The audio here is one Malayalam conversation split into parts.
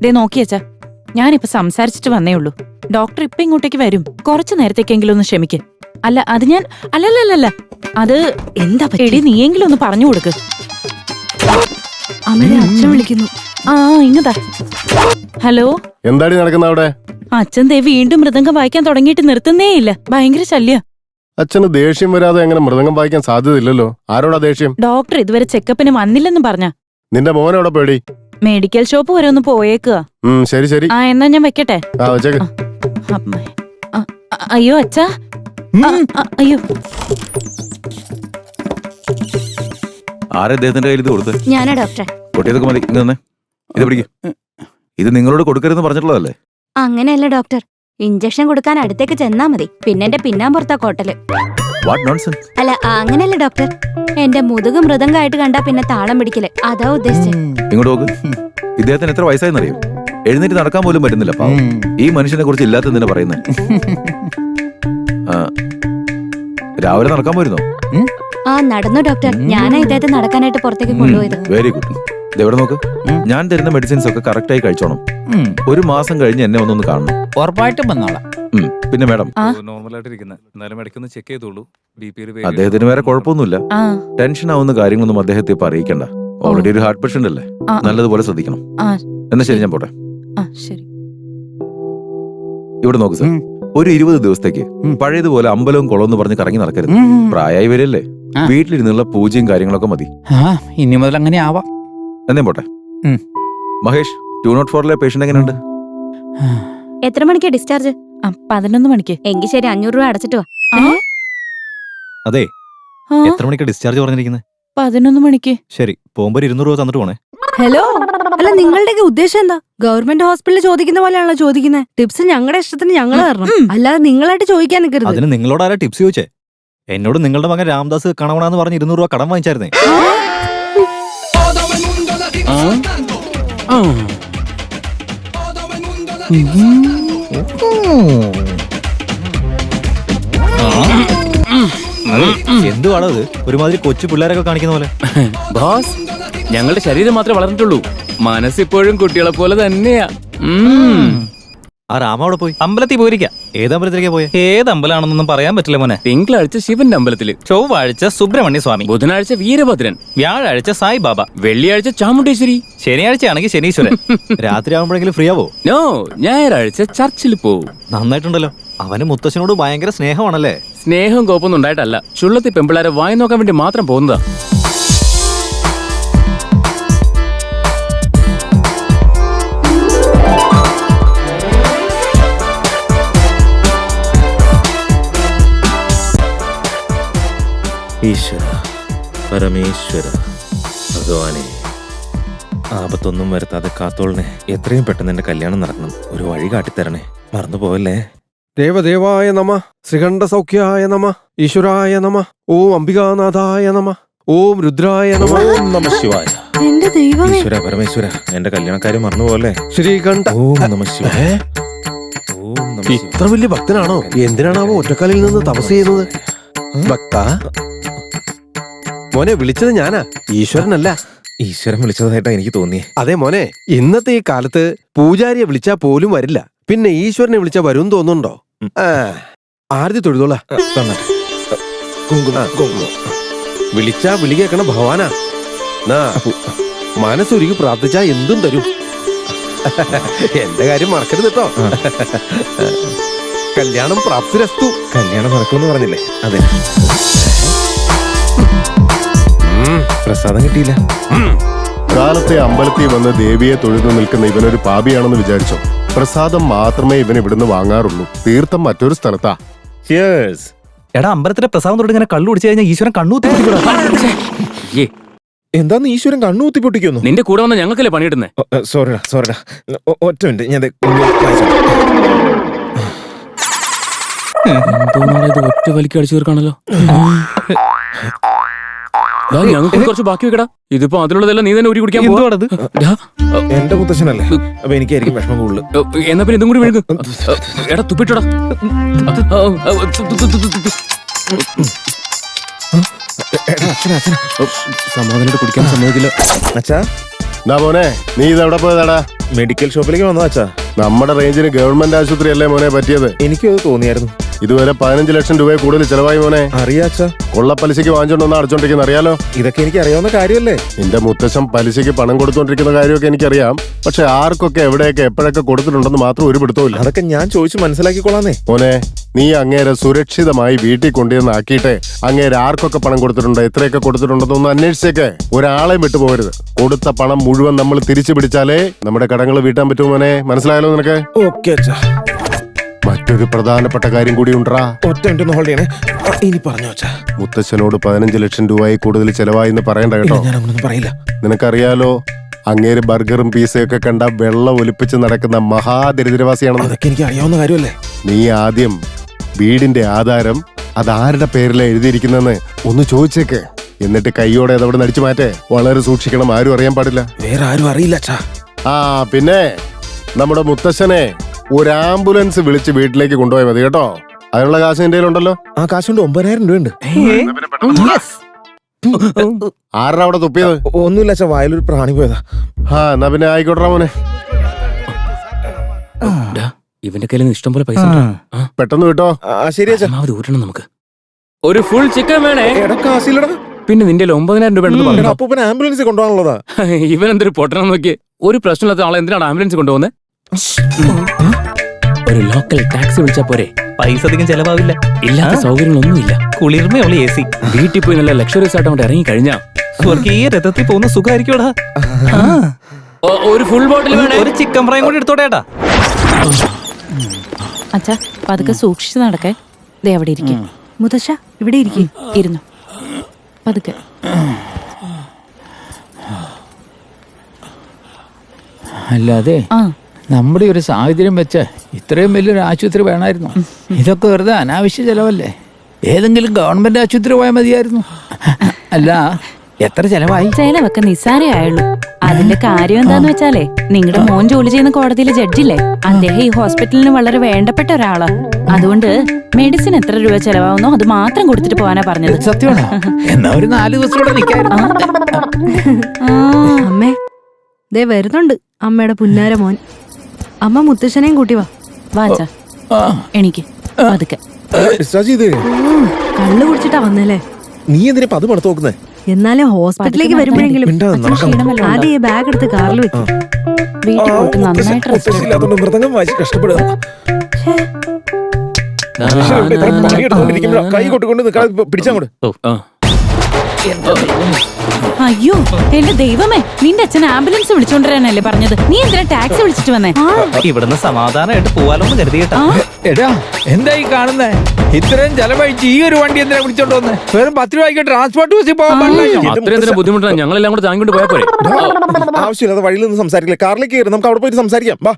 ദേ നോക്കിയച്ചാ, ഞാനിപ്പോ സംസാരിച്ചിട്ട് വന്നേ ഉള്ളൂ. ഡോക്ടർ ഇപ്പൊ ഇങ്ങോട്ടേക്ക് വരും. കുറച്ചു നേരത്തേക്കെങ്കിലും ഒന്ന് ക്ഷമിക്ക്. അല്ല അത് ഞാൻ അല്ലല്ലല്ല, അത് എന്താ എടി, നീയെങ്കിലും ഒന്ന് പറഞ്ഞു കൊടുക്ക്. അമ്മയെ അച്ഛൻ വിളിക്കുന്നു. ആ ഇങ്ങതാ. ഹലോ, എന്താടി നടക്കുന്ന അവിടെ? അച്ഛൻ ദേ വീണ്ടും മൃദംഗം വായിക്കാൻ തുടങ്ങിയിട്ട് നിർത്തുന്നേ ഇല്ല. ഭയങ്കര ശല്യ. അച്ഛന് ദേഷ്യം വരാതെ എങ്ങനെ മൃദംഗം വായിക്കാൻ സാധ്യതയില്ലല്ലോ. ആരോടാ ദേഷ്യം? ഡോക്ടർ ഇതുവരെ ചെക്കപ്പിന് വന്നില്ലെന്നും പറഞ്ഞ. നിന്റെ മോനെവിടെ പേടി? മെഡിക്കൽ ഷോപ്പ് വരെ ഒന്ന് പോയേക്കുക. ശരി ശരി. ആ എന്നാ ഞാൻ വെക്കട്ടെ. വെച്ചേക്ക്. അയ്യോ അച്ഛാ, അയ്യോ. ആരെ അദ്ദേഹത്തിന്റെ കയ്യിൽ ഇത് കൊടുത്ത്? ഞാനാ ഡോക്ടറെ. കൊട്ടിയതൊക്കെ മതി. ഇങ്ങ് തന്നെ ഇത് പിടിക്കും. ഇത് നിങ്ങളോട് കൊടുക്കരുതെന്ന് പറഞ്ഞിട്ടുള്ളതല്ലേ? അങ്ങനെയല്ല ഡോക്ടർ, ഇഞ്ചക്ഷൻ കൊടുക്കാൻ അടുത്തേക്ക് ചെന്നാ മതി. പിന്നെ എന്റെ പിന്നാമ്പുറത്താ കോട്ടല്. What nonsense. അല്ല അങ്ങനെയല്ല ഡോക്ടർ, എന്റെ മുതുക് മൃദംഗമായിട്ട് കണ്ടാ പിന്നെ താളം പിടിക്കല്, അതാ ഉദ്ദേശിച്ചത്. ഇങ്ങോട്ട് നോക്ക്. ഇദ്ദേഹത്തിന് എത്ര വയസ്സായെന്നറിയോ? എഴുന്നേറ്റ് നടക്കാൻ പോലും പറ്റുന്നില്ല. പാവം. ഈ മനുഷ്യനെ കുറിച്ച് ഇല്ലാത്തതിനെ പറയുന്നത്. രാവിലെ നടക്കാൻ പോയിരുന്നോ? ആ നടന്നു ഡോക്ടർ. ഞാനാ ഇദ്ദേഹത്തെ നടക്കാനായിട്ട് പുറത്തേക്ക് കൊണ്ടുപോയത്. Very good. ഇതെവിടെ നോക്ക്. ഞാൻ തരുന്ന മെഡിസിൻസ് ഒക്കെ കറക്റ്റ് ആയി കഴിച്ചോണം. ഒരു മാസം കഴിഞ്ഞ് എന്നെ ഒന്നൊന്ന് കാണണം. ഉറപ്പായിട്ടും വന്നോളാം. പിന്നെ മാഡം, അദ്ദേഹത്തിന് വേറെ കുഴപ്പമൊന്നുമില്ല. ടെൻഷൻ ആവുന്ന കാര്യങ്ങളൊന്നും അദ്ദേഹത്തെ ഇപ്പൊ അറിയിക്കണ്ട. ഓൾറെഡി ഒരു ഹാർട്ട് പേഷ്യന്റ് അല്ലേ, നല്ലതുപോലെ ശ്രദ്ധിക്കണം. എന്നാ ശരി, ഞാൻ പോട്ടെ. ഇവിടെ നോക്ക് സാർ, ഒരു 20 ദിവസത്തേക്ക് പഴയതുപോലെ അമ്പലവും കുളവും എന്ന് പറഞ്ഞ് കറങ്ങി നടക്കരുത്. പ്രായമായി വരല്ലേ, വീട്ടിലിരുന്നുള്ള പൂജയും കാര്യങ്ങളൊക്കെ മതി. ഇനി മുതൽ അങ്ങനെ ആവാം. എന്നേ പോട്ടെ. മഹേഷ്, 204 പേഷ്യന്റ് എങ്ങനെയുണ്ട്? എത്ര മണിക്കാ ഡിസ്ചാർജ്? 11 മണിക്ക്. എങ്കിൽ ശരി, 500 രൂപ അടച്ചിട്ട് വാ. അതെ, എത്ര മണിക്കാ ഡിസ്ചാർജ് പറഞ്ഞിരിക്കുന്നത്? 11 മണിക്ക്. ശരി, പോകുമ്പോ 200 രൂപ തന്നിട്ട് പോണേ. ഹലോ, അല്ല നിങ്ങളുടെയൊക്കെ ഉദ്ദേശം എന്താ? ഗവൺമെന്റ് ഹോസ്പിറ്റലിൽ ചോദിക്കുന്ന പോലെയാണല്ലോ ചോദിക്കുന്നത്. ടിപ്സ് ഞങ്ങളുടെ ഇഷ്ടത്തിന് ഞങ്ങൾ തരണം, അല്ലാതെ നിങ്ങളായിട്ട് ചോദിക്കാൻ നിൽക്കരുത്. അതിന് നിങ്ങളോട് ആരാ ടിപ്സ് ചോദിച്ചേ? എന്നോട് നിങ്ങളുടെ മകൻ രാംദാസ് കണവണാന്ന് പറഞ്ഞ് 200 രൂപ കടം വാങ്ങിച്ചായിരുന്നേ. എന്തുവാണോ ഇത്? ഒരുമാതിരി കൊച്ചു പിള്ളേരൊക്കെ കാണിക്കുന്ന പോലെ. ബോസ്, ഞങ്ങളുടെ ശരീരം മാത്രമേ വളർന്നിട്ടുള്ളൂ, മനസ്സിപ്പോഴും കുട്ടികളെ പോലെ തന്നെയാ. ആ രാമ അവിടെ പോയി? അമ്പലത്തിൽ പോയിരിക്കാം. ഏത് അമ്പലത്തിലേക്കാ പോയെ? ഏത് അമ്പലമാണെന്നൊന്നും പറയാൻ പറ്റില്ല മോനെ. തിങ്കളാഴ്ച ശിവന്റെ അമ്പലത്തില്, ചൊവ്വാഴ്ച സുബ്രഹ്മണ്യ സ്വാമി, ബുധനാഴ്ച വീരഭദ്രൻ, വ്യാഴാഴ്ച സായിബാബ, വെള്ളിയാഴ്ച ചാമുണ്ടേശ്വരി, ശനിയാഴ്ചയാണെങ്കിൽ ശനീശ്വരൻ. രാത്രി ആവുമ്പോഴെങ്കിലും ഫ്രീ ആവോ? നോ, ഞായറാഴ്ച ചർച്ചിൽ പോവും. നന്നായിട്ടുണ്ടല്ലോ. അവന് മുത്തശ്ശനോട് ഭയങ്കര സ്നേഹമാണല്ലേ? സ്നേഹം കോപ്പൊന്നും ഉണ്ടായിട്ടല്ല, ചുള്ളത്തി പെമ്പിള്ളാരെ വായി നോക്കാൻ വേണ്ടി മാത്രം പോകുന്നതാ. ഈശ്വര, പരമേശ്വര, ഭഗവാനെ, ആപത്തൊന്നും വരുത്താതെ കാത്തോളനെ. എത്രയും പെട്ടെന്ന് എന്റെ കല്യാണം നടക്കണം. ഒരു വഴി കാട്ടിത്തരണേ, മറന്നുപോയല്ലേ. ദേവദേവായ നമ, ശ്രീകണ്ഠ സൗഖ്യായ നമ, ഈശ്വരായ നമ, ഓം അംബികാനാഥായ നമ, ഓം രുദ്രായ നമ, ഓം നമഃ ശിവായ. എന്റെ ദൈവമേ, ഈശ്വര പരമേശ്വര, എന്റെ കല്യാണക്കാര്യം മറന്നുപോയല്ലേ. ശ്രീകണ്ഠ. ഓം നമഃ ശിവായ. ഓം നമഃ ശിവായ. ഇത്ര വലിയ ഭക്തനാണോ? എന്തിനാണാവോ ഒറ്റക്കാലിൽ നിന്ന് തപസ് ചെയ്യുന്നത്? ഭക്ത മോനെ, വിളിച്ചത് ഞാനാ, ഈശ്വരനല്ല. ഈശ്വരൻ വിളിച്ചതായിട്ടാ എനിക്ക് തോന്നിയേ. അതെ മോനെ, ഇന്നത്തെ ഈ കാലത്ത് പൂജാരിയെ വിളിച്ചാ പോലും വരില്ല, പിന്നെ ഈശ്വരനെ വിളിച്ചാ വരും തോന്നുന്നുണ്ടോ? ആരതി തൊഴുതോളാ. വിളിച്ചാ വിളി കേൾക്കണ ഭഗവാനാ. മനസ്സൊരുക്കി പ്രാർത്ഥിച്ചാ എന്തും തരും. എന്റെ കാര്യം മറക്കരുത് കേട്ടോ. കല്യാണം പ്രാപ്തിരസ്തു. കല്യാണം നടക്കുമെന്ന് പറഞ്ഞില്ലേ? അതെ. പ്രസാദം കിട്ടിയില്ല. കാലത്തെ അമ്പലത്തിൽ വന്ന് ദേവിയെ തൊഴുതു നിൽക്കുന്ന ഇവനൊരു പാപിയാണെന്ന് വിചാരിച്ചോ? പ്രസാദം മാത്രമേ ഇവൻ ഇവിടുന്ന് വാങ്ങാറുള്ളൂ. തീർത്ഥം മറ്റൊരു സ്ഥലത്താ. എടാ, അമ്പലത്തിലെ പ്രസാദം തൊട്ട് ഇങ്ങനെ കള്ളു കുടിച്ചു കഴിഞ്ഞാൽ ഈശ്വരൻ കണ്ണൂത്തി. എന്താന്ന് ഈശ്വരൻ കണ്ണൂത്തി പൊട്ടിക്കുന്നു? നിന്റെ കൂടെ വന്ന ഞങ്ങൾക്കല്ലേ പണിയിടുന്നേ. സോറിടാ. ഒറ്റ മിനിറ്റ്, ഞാൻ ഒറ്റ വലിക്ക് അടിച്ചു തീർക്കാണല്ലോ. ഞങ്ങൾക്ക് കുറച്ച് ബാക്കി വെക്കടാ. ഇതിപ്പോ അതിലുള്ളതെല്ലാം നീ തന്നെ ഊരി കുടിക്കാൻ പോവാണത്. എന്റെ മുത്തശ്ശനല്ലേ, അപ്പൊ എനിക്കായിരിക്കും വിഷമം കൂടുതൽ. എന്നാ പിന്നെ ഇതും കൂടി വിഴുക്ക്. എടാ തുപ്പിട്ടോടാ. സമാധാനമായിട്ട് കുടിക്കാൻ സമ്മതിക്കില്ല. അച്ഛാ, മോനെ നീ ഇതെവിടെ പോയതാടാ? മെഡിക്കൽ ഷോപ്പിലേക്ക് വന്നതാ അച്ഛാ. നമ്മുടെ റേഞ്ചിന് ഗവൺമെന്റ് ആശുപത്രി അല്ലേ മോനെ പറ്റിയത്? എനിക്കും അത് തോന്നിയായിരുന്നു. ഇതുവരെ 15 ലക്ഷം രൂപ കൂടുതൽ ചെലവായി മോനെ. അറിയാച്ചാ, കൊള്ളപ്പലിശയ്ക്ക് വാങ്ങിച്ചോണ്ടൊന്ന് അടച്ചോണ്ടിരിക്കുന്ന അറിയാലോ. ഇതൊക്കെ എനിക്ക് അറിയാവുന്ന കാര്യമല്ലേ. നിന്റെ മുത്തശ്ശൻ പലിശയ്ക്ക് പണം കൊടുത്തോണ്ടിരിക്കുന്ന കാര്യമൊക്കെ എനിക്കറിയാം. പക്ഷെ ആർക്കൊക്കെ എവിടെയൊക്കെ എപ്പോഴൊക്കെ കൊടുത്തിട്ടുണ്ടെന്ന് മാത്രം ഒരു പിടുത്തവും ഇല്ല. അതൊക്കെ ഞാൻ ചോദിച്ചു മനസ്സിലാക്കിക്കൊള്ളാന്നേ. മോനെ നീ അങ്ങേരെ സുരക്ഷിതമായി വീട്ടിൽ കൊണ്ടുവന്ന് ആക്കിയിട്ട് അങ്ങേരെ ആർക്കൊക്കെ പണം കൊടുത്തിട്ടുണ്ട്, എത്രയൊക്കെ കൊടുത്തിട്ടുണ്ടെന്നൊന്ന് അന്വേഷിച്ചേക്ക്. ഒരാളെ വിട്ടുപോകരുത്. കൊടുത്ത പണം മുഴുവൻ നമ്മൾ തിരിച്ചു പിടിച്ചാലേ നമ്മുടെ കടങ്ങൾ വീട്ടാൻ പറ്റുമോ മോനെ? മനസ്സിലായാലോ നിനക്ക്? ഓക്കെ അച്ഛാ. മറ്റൊരു പ്രധാനപ്പെട്ട കാര്യം കൂടി ഉണ്ടാ. ഒറ്റ മിനിറ്റ് ഒന്ന് ഹോൾഡ് ചെയ്യണേ. ഇനി പറഞ്ഞു അച്ഛാ. മുത്തശ്ശനോട് 15 ലക്ഷം രൂപയിൽ കൂടുതൽ ചെലവായി എന്ന് പറയണ്ട കേട്ടോ. ഞാൻ അങ്ങനൊന്നും പറയില്ല. നിനക്കറിയാലോ അങ്ങേര് ബർഗറും പിസയൊക്കെ കണ്ട വെള്ളം ഒലിപ്പിച്ച് നടക്കുന്ന മഹാദരിദ്രവാസിയാണെന്ന്. അതൊക്കെ എനിക്ക് അറിയാവുന്ന കാര്യമല്ലേ. നീ ആദ്യം വീടിന്റെ ആധാരം അതാരുടെ പേരിലാ എഴുതിയിരിക്കുന്നെന്ന് ഒന്ന് ചോദിച്ചേക്ക്. എന്നിട്ട് കൈയോടെ അതവിടെ നടിച്ചു മാറ്റേ. വളരെ സൂക്ഷിക്കണം, ആരും അറിയാൻ പാടില്ല. വേറെ ആരും അറിയില്ല അച്ഛാ. ആ പിന്നെ നമ്മുടെ മുത്തശ്ശനെ ഒരു ആംബുലൻസ് വിളിച്ച് വീട്ടിലേക്ക് കൊണ്ടുപോയാൽ മതി കേട്ടോ. അതിനുള്ള കാശ് എന്റെ കയ്യിലുണ്ടല്ലോ. ആ കാശുകൊണ്ട് 9,000 രൂപയുണ്ട്. ആരുടെ അവിടെ തുപ്പിയത്? ഒന്നുമില്ല അച്ഛാ, വായിലൊരു പ്രാണി പോയതാ. ആ എന്നാ പിന്നെ ആയിക്കോട്ടെ മോനെ. ഇവന്റെ കയ്യിൽ ഇഷ്ടം പോലെ പൈസ പെട്ടെന്ന് വിട്ടോ. ശരി അച്ഛാ. ഊറ്റണം നമുക്ക്. ഒരു ഫുൾ ചിക്കൻ വേണേ. എടാ കാശില്ലടാ. പിന്നെ നിന്റെ 9,000 രൂപ ഉണ്ടെന്ന് പറഞ്ഞു. അപ്പൂപ്പൻ ആംബുലൻസ് കൊണ്ടുപോകാനുള്ളതാ. ഇവൻ എന്തൊരു പൊട്ടണം നോക്കി. ഒരു പ്രശ്നമില്ലാത്ത ആളെ എന്തിനാണ് ആംബുലൻസ് കൊണ്ടുപോകുന്നത്? ഒരു ലോക്കൽ ടാക്സി വിളിച്ചാ പോരെ? പൈസ അധികം ചെലവാവില്ല. ഇല്ലാത്ത സൗകര്യങ്ങളൊന്നുമില്ല. കുളിർമയുള്ള AC. വീട്ടിൽ പോയി നല്ല ലക്ഷറീസ് ആയിട്ട് അങ്ങോട്ട് ഇറങ്ങി കഴിഞ്ഞാ സ്വർഗീയ രഥത്തിൽ പോകുന്ന സുഖമായിരിക്കുംടാ. ഒരു ഫുൾ ബോട്ടിൽ വേണേ. ഒരു ചിക്കൻ ഫ്രൈ കൂടി എടുത്തോടേട്ടാ. അച്ഛാ പതുക്കെ സൂക്ഷിച്ചു നടക്കേ. ദേ അവിടെ ഇരിക്കും. മുത്തശ്ശ ഇവിടെ ഇരിക്കും. ഇരുന്നു പതുക്കെ. അല്ലാതെ നമ്മുടെ ഒരു സാഹചര്യം വെച്ച് ഇത്രയും വലിയൊരു ആശുപത്രി വേണമായിരുന്നു? ഇതൊക്കെ വെറുതെ അനാവശ്യ ചെലവല്ലേ? ഏതെങ്കിലും ഗവൺമെന്റ് ആശുപത്രി പോയാൽ മതിയായിരുന്നു. അല്ല എത്ര ചെലവായി? ചെലവൊക്കെ നിസ്സാരേ ആയുള്ളൂ. അതിന്റെ കാര്യം എന്താന്ന് വെച്ചാലേ, നിങ്ങളുടെ മോൻ ജോലി ചെയ്യുന്ന കോടതിയിലെ ജഡ്ജില്ലേ, അദ്ദേഹം ഈ ഹോസ്പിറ്റലിന് വളരെ വേണ്ടപ്പെട്ട ഒരാളാ. അതുകൊണ്ട് മെഡിസിൻ എത്ര രൂപ ചെലവാകുന്നോ അത് മാത്രം കൊടുത്തിട്ട് പോകാനാ പറഞ്ഞത്. സത്യമാണോ? എന്നാ ഒരു 4 ദിവസം കൂടെ നിൽക്കായിരുന്നു. അമ്മേ ദേ വരുന്നുണ്ട് അമ്മയുടെ പുന്നാര മോൻ. അമ്മ മുത്തശ്ശനെയും കൂട്ടി വാ. വാച്ചാ എനിക്ക് പതുക്കെ. കള്ളു കുടിച്ചിട്ടാ വന്നല്ലേ? നീ എന്തിനാ അത് പണത്ത് നോക്കുന്നേ? എന്നാലും ഹോസ്പിറ്റലിലേക്ക് വരുമ്പോഴെങ്കിലും ആദ്യം ഈ ബാഗ് എടുത്ത് കാറിൽ വെക്കും. വീട്ടിൽ പോയിട്ട് നന്നായിട്ട് റെസ്റ്റ് എടുക്കണം. മൃതംഗം വായിച്ച് കഷ്ടപ്പെടുക. കൈ കൊട്ടുകൊണ്ട് പിടിച്ചങ്ങോട്ട്. അയ്യോ എന്റെ ദൈവമേ, നിന്റെ അച്ഛൻ ആംബുലൻസ് വിളിച്ചോണ്ടിരാനല്ലേ പറഞ്ഞത്? നീ എന്തിനാ ടാക്സി വിളിച്ചിട്ട് വന്നേ? ഇവിടുന്ന് സമാധാനമായിട്ട് പോവാലോന്ന് കരുതിയിട്ടാ. എടാ എന്താ ഈ കാണുന്നേ? ഇത്രയും ചെലവഴിച്ച് ഈ ഒരു വണ്ടി എന്തിനാ വിളിച്ചോണ്ട് വന്നേ? വെറും 10 രൂപയ്ക്ക് ട്രാൻസ്പോർട്ട് ബസ്സിൽ പോകാൻ പാടില്ല. അത്രയും ബുദ്ധിമുട്ടാണ്. ഞങ്ങളെല്ലാം കൂടെ താങ്ങിക്കൊണ്ട് പോയാ പോരെ? ആവശ്യമില്ലാതെ വഴിയിൽ നിന്ന് സംസാരിക്കില്ല. കാറിലേക്ക് കയറി നമുക്ക് അവിടെ പോയിട്ട് സംസാരിക്കാം. വാ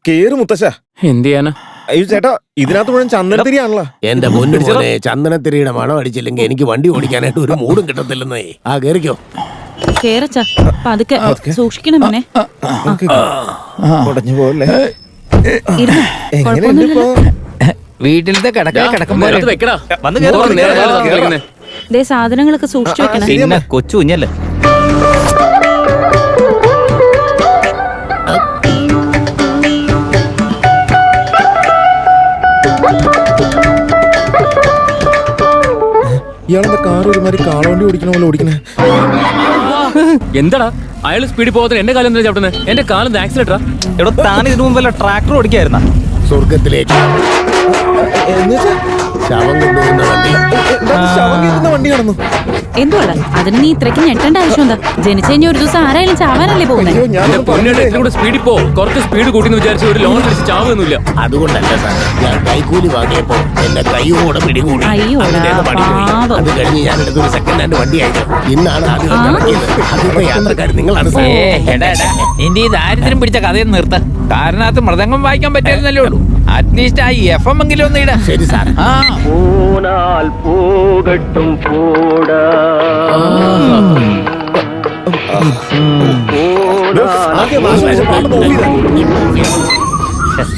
കേറ് മുത്തശ്ശ. എന്ത് ചെയ്യാനാ? അയ്യോ ചേട്ടാ, ഇതിനകത്ത് മുഴുവൻ ചന്ദനത്തിരിയാണല്ലോ. എന്റെ മുന്നിൽ ചന്ദനത്തിരിയുടെ മണം അടിച്ചില്ലെങ്കിൽ എനിക്ക് വണ്ടി ഓടിക്കാനായിട്ട് ഒരു മൂടും കിട്ടത്തില്ലെന്നേ. ആ കേറിക്കോ. കേറച്ചാ പതുക്കെ സൂക്ഷിക്കണം മോനെ. ഉടഞ്ഞു പോകല്ലേ. വീട്ടിലത്തെ കിടക്കുമ്പോ വെക്കടാ. ദേ സാധനങ്ങളൊക്കെ സൂക്ഷിച്ചു വെക്കണം. പിന്നെ കൊച്ചു കുഞ്ഞല്ലേ. ഇയാളെന്താ കാർ ഒരുമാതിരി കാളവണ്ടി ഓടിക്കണ പോലെ ഓടിക്കണേ? എന്താടാ അയാൾ സ്പീഡിൽ പോകത്തിന് എന്റെ കാലം എന്തിനാ ചവിട്ടുന്നത്? എന്റെ കാലം ആക്സിഡന്റാ. എവിടെ താൻ ഇതിനു മുമ്പല്ല ട്രാക്ടർ ഓടിക്കായിരുന്ന? സ്വർഗത്തിലേക്ക് ശവം കൊണ്ടുപോകുന്ന വണ്ടി. വണ്ടി കടന്നു. എന്തുവാടാ അതിന് നീ ഇത്രയ്ക്ക് ഞെട്ടേണ്ട ആവശ്യം എന്താ? ജനിച്ചു കഴിഞ്ഞ ഒരു ദിവസം ആരായാലും ചാവാനല്ലേ പോകുന്നത്? സ്പീഡിൽ പോ. കുറച്ച് സ്പീഡ് കൂട്ടിന്ന് വിചാരിച്ചു ഒരു ലോൺ അടിച്ച് ചാവുന്നില്ല. അതുകൊണ്ടല്ല സാർ, ഞാൻ കൈക്കൂലി വാങ്ങിയപ്പോ എന്റെ കൈയോടെ പിടികൂടി. അയ്യോടാ പാവം. അത് കഴിഞ്ഞ് ഞാൻ എടുത്തൊരു സെക്കൻഡ് ഹാൻഡ് വണ്ടിയായിരുന്നു. ഇന്നാണ് ആദ്യം നടക്കിയത്. അതിപ്പോ യാത്രക്കാർ നിങ്ങളാണ് സാർ. നിന്റെ ഈ ദാരിദ്ര്യം പിടിച്ച കഥയൊന്നും നിർത്ത. കാരണത്ത് മൃദംഗം വായിക്കാൻ പറ്റിയിരുന്നല്ലേ ഉള്ളൂ. അറ്റ്ലീസ്റ്റ് ആ FM എങ്കിലും ഒന്ന് ഇടാ. ശരി സാർ. പോകട്ടും പോടാ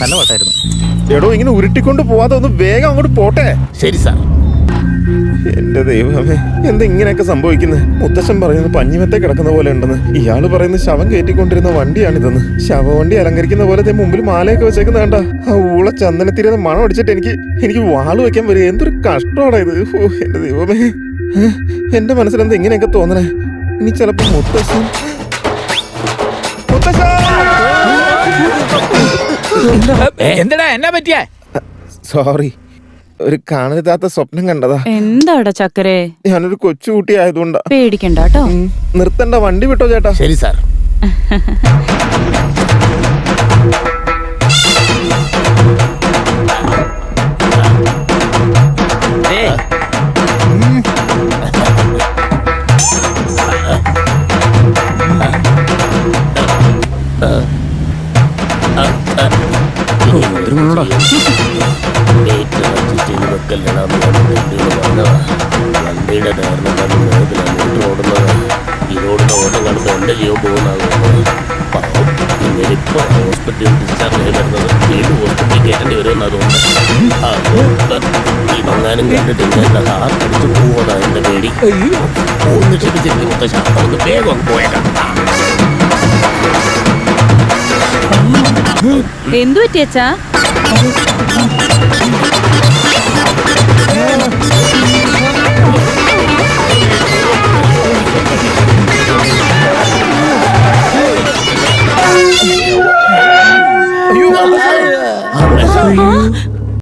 നല്ല പാട്ടായിരുന്നു. എടോ ഇങ്ങനെ ഉരുട്ടിക്കൊണ്ട് പോവാതെ ഒന്ന് വേഗം അങ്ങോട്ട് പോട്ടെ. ശരി സാർ. എന്റെ ദൈവമേ, എന്താ ഇങ്ങനെയൊക്കെ സംഭവിക്കുന്നത്? മുത്തശ്ശൻ പറയുന്നത് പഞ്ഞിമത്തെ കിടക്കുന്ന പോലെ ഉണ്ടെന്ന്, ഇയാള് പറയുന്നത് ശവം കയറ്റിക്കൊണ്ടിരുന്ന വണ്ടിയാണിതെന്ന്. ശവവണ്ടി അലങ്കരിക്കുന്ന പോലെ മുമ്പിൽ മാലയൊക്കെ വെച്ചേക്കുന്ന കണ്ട. ആ ഊള ചന്ദനത്തിരുന്ന മണം അടിച്ചിട്ട് എനിക്ക് വാള് വെക്കാൻ വരും. എന്തൊരു കഷ്ടമാണ് ഇത്. ഓ എന്റെ ദൈവമേ, എന്റെ മനസ്സിലെന്താ ഇങ്ങനെയൊക്കെ തോന്നണേ? ഇനി ചിലപ്പോ മുത്തശ്ശൻ എന്താടാ എന്നാ പറ്റിയ? സോറി, ഒരു കാണരുതാത്ത സ്വപ്നം കണ്ടതാ. എന്താടാ ചക്കരെ? ഞാനൊരു കൊച്ചുകുട്ടി ആയതുകൊണ്ടാ. പേടിക്കണ്ട കേട്ടോ. നിർത്തണ്ട, വണ്ടി വിട്ടോ ചേട്ടാ. ശരി സാർ. വണ്ടിയുടെ ടയറിനെ കണ്ട് വേഗത്തിലാണ് ഓടുന്നത്. ഇതോടുന്ന ഓട്ടം കാണുമ്പോൾ എന്റെ ജീവൻ പോകുന്നതാകുന്നത്. പാവം, ഇന്നിപ്പോ ഹോസ്പിറ്റലിൽ ഡിസ്ചാർജ് ആയി വരുന്നത് വീണ്ടും ഹോസ്പിറ്റലിൽ കയറ്റേണ്ടി വരുമെന്ന് അതുകൊണ്ട് ഇവങ്ങാനും കണ്ടിട്ട് ഇങ്ങനെ ഹാർട്ട് അടിച്ച് പോവതാ എന്റെ പേടി. ഒന്ന് ക്ഷമിച്ചിരിക്കും മുത്തശ്ശ, നമുക്ക് വേഗം അങ്ങ് പോയേക്കാം. എന്തു പറ്റിയച്ചാ?